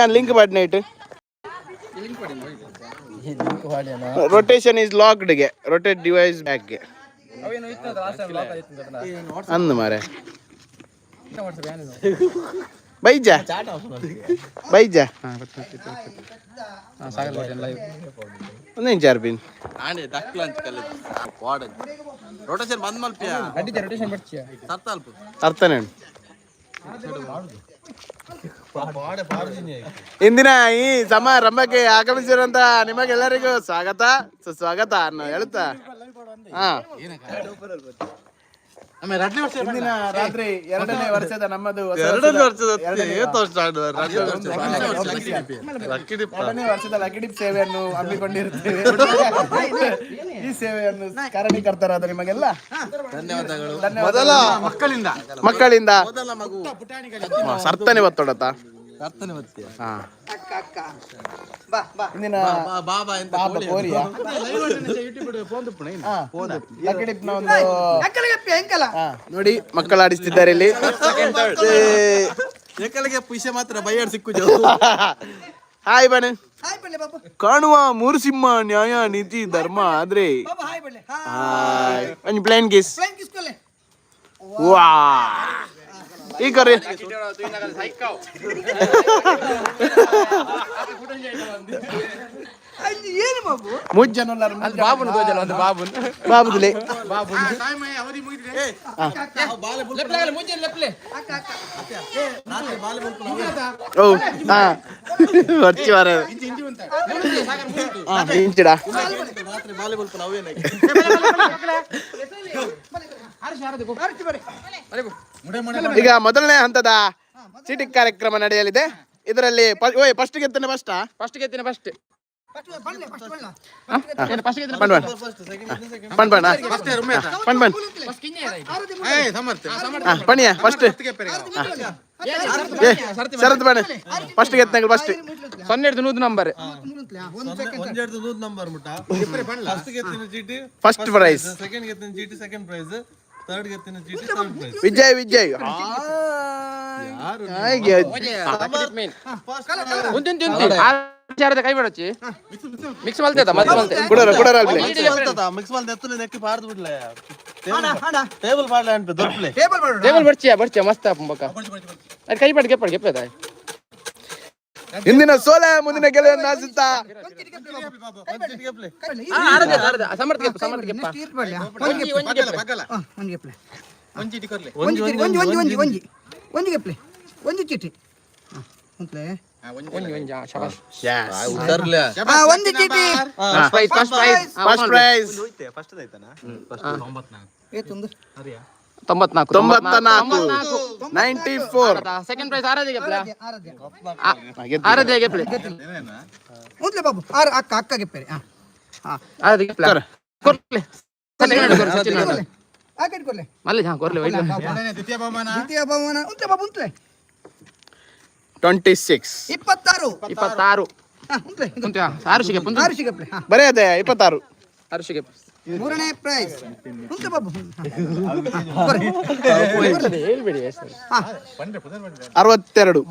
ಏನ್ ಲಿಂಕ್ ಮಾಡಿ night rotation is locked ಗೆ ರೊಟೇಟ್ ಡಿವೈಸ್ ಬ್ಯಾಕ್ ಗೆ ಅಂದು ಮಾರೆ ಬೈಜಾ ಬೈಜಾ ಒಂದೇ ಚಾರ್ ಪಿನ್ ತರ್ತಾನೆ ಇಂದಿನ ಈ ಸಮಾರಂಭಕ್ಕೆ ಆಗಮಿಸಿರುವಂತ ನಿಮಗೆಲ್ಲರಿಗೂ ಸ್ವಾಗತ ಸುಸ್ವಾಗತ ಅನ್ನೋ ಹೇಳ್ತಾ ಇಂದಿನ ರಾತ್ರಿ 2ನೇ ವರ್ಷದ ನಮ್ಮದು 2ನೇ ವರ್ಷದ ಲಕಿಡಿಪ್ ಸೇವೆಯನ್ನು ಹಮ್ಮಿಕೊಂಡಿರುತ್ತೇವೆ. ಈ ಸೇವೆಯನ್ನು ಕಾರಣೀಕರ್ತರಾದ ನಿಮಗೆಲ್ಲ ಧನ್ಯವಾದಗಳು. ಮೊದಲ ಮಕ್ಕಳಿಂದ ಸರ್ತನೆ ಒತ್ತೊಡತ ಇಂದಿನ ನೋಡಿ ಮಕ್ಕಳು ಆಡಿಸ್ತಿದ್ದಾರೆ ಇಲ್ಲಿ. ಮಾತ್ರ ಬೈಯಾಡ್ ಸಿಕ್ಕು ಹಾಯ್ ಬಣ್ಣ ಕಾಣುವ ಮೂರು ಸಿಂಹ ನ್ಯಾಯ ನೀತಿ ಧರ್ಮ ಆದ್ರೆ ಪ್ಲೇನ್ ಕಿಸ್ ವಾ ಈ ಕರೆ ಬಾಬುದುಲೆ ಈಗ ಮೊದಲನೇ ಹಂತದ ಚೀಟಿಂಗ್ ಕಾರ್ಯಕ್ರಮ ನಡೆಯಲಿದೆ. ಇದರಲ್ಲಿ ಫಸ್ಟ್ ಗೆತ್ತನೆ ಫಸ್ಟ್ ಪಣಿಯ ಫಸ್ಟ್ ಶರತ್ ಬಣ್ಣ ಫಸ್ಟ್ ಗೆತ್ತನೆ first 12 number first prize Vijay Vijay ಕೈ ಬಿಡಚ್ಚಿ ಮಿಕ್ಸ್ ಮಲ್ತದ ಟೇಬಲ್ ಬರ್ಚಿಯ ಮಸ್ತ್ ಅದು ಕೈ ಪಡ್ ಗೆಪ್ಪಡ್ ಗೆಪ್ಪದ ಇಂದಿನ ಸೋಲೆ ಮುಂದಿನ ಗೆಲೆಯನ್ನು ಆಶಿಸ್ತಾ ಸೆಕೆಂಡ್ ಪ್ರೈಸ್ ಬಾಬು ಅಕ್ಕ ಗೆಪ್ಪೆ ದ್ವಿತೀಯ ಬಹುಮಾನ 26 ಬರೇ ಅದೇ 26 ಮೂರನೇ ಪ್ರೈಸ್ ಬಾಬು 62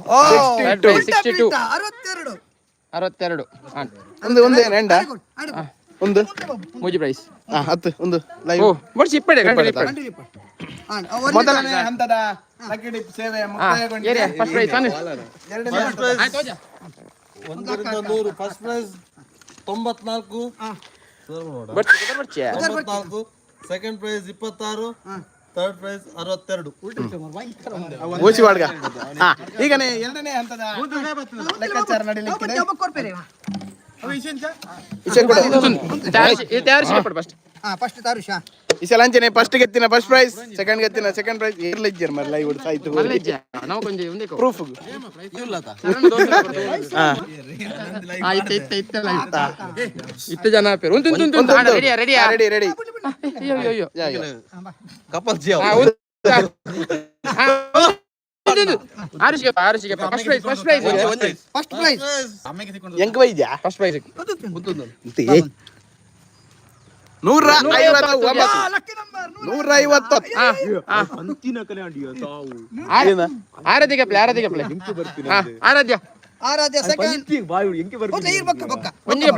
ಒಂದು ಎಂಡ ಒಂದು ಮೂಜಿ ಪ್ರೈಸ್ 10 ಒಂದು ಲೈವ್ ಮೊದಲನೇ ಹಂತದ ಲಕಿಡಿಪ್ ಸೇವೆ ಮುಕ್ತಾಯಗೊಂಡಿದೆ. First prize first prize 94 second prize 26 third prize 62 ಈಗ ಎರಡನೇ ಹಂತದ ಲೆಕ್ಕಾಚಾರ ನಡೀಲಿಕ್ಕಿದೆ. ಇಸಲಂಚನೆ ಫಸ್ಟ್ ಗೆತ್ತಿನ ಫಸ್ಟ್ ಪ್ರೈಸ್ ಸೆಕೆಂಡ್ ಗೆತ್ತಿನ ಸೆಕೆಂಡ್ ಪ್ರೈಸ್ ಇರ್ಲಿಜ್ಜರ್ ಮರ ಲೈವ್ ಸಾಯ್ತು ಪ್ರೂಫ್ ಇತ್ತು ಜನ ಪೇರು ರೆಡಿ ರೆಡಿ ಕಪಲ್ 150. ಆರಾಧ್ಯ ಕೆಪ್ಲೆ ಆರಾಧ್ಯ ಸೆಕೆಂಡ್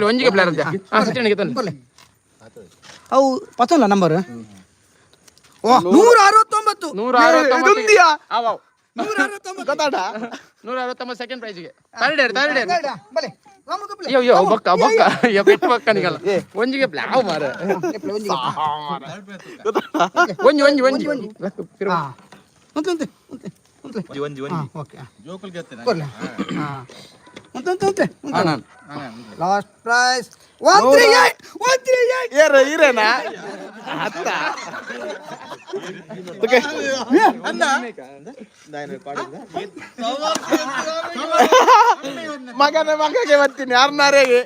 ಒಂಜಿ ಕೆಪ್ಲೆ ಆರಾಧ್ಯ ಸಚಿನಿಗೆ ತಂದು ಅವು ಪತ್ತಲ್ಲ ನಂಬರ್ 169 169 ಸೆಕೆಂಡ್ ಪ್ರೈಸ್ಗೆ ಥರ್ಡ್ ಇಯರ್ ಅಯ್ಯೋ ಬೊಕ್ಕ ಪೆಟ್ಟು ಬೊಕ್ಕ ನಿಗಲ್ಲ ಒಂಜಿಗೆ ಪ್ಲಾವ್ ಮಾರ ಒಂಜಿ ಲಾಸ್ಟ್ ಪ್ರೈಸ್ 138 ಇರೇನಾ ಮಗಗೆ ಬರ್ತೀನಿ ಯಾರನ್ನಾರಿಗೆ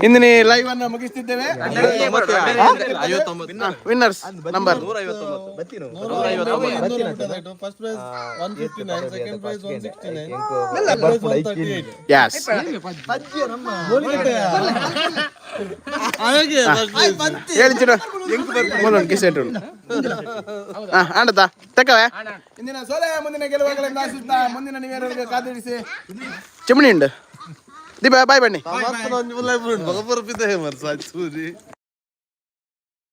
ಇಂದಿನ ಲೈವ್ ಅನ್ನ ಮುಗಿಸ್ತಿದ್ದೇವೆ. ವಿನ್ನರ್ಸ್ ನಂಬರ್ 159 ಆಂಡತಾ ತೆಕ್ಕವೆ ಇಂದಿನ ಸೋಲೆ ಮುಂದಿನ ಗೆಲುವುಗಳಿಂದ ಆಶಿಸ್ತಾ ಮುಂದಿನ ನೀವೇರಿಗೆ ಕಾದಿರಿಸಿ ಚಿಮಣಿ ಉಂಡು ದೀಪ ಬಾಯ್ ಬನ್ನಿ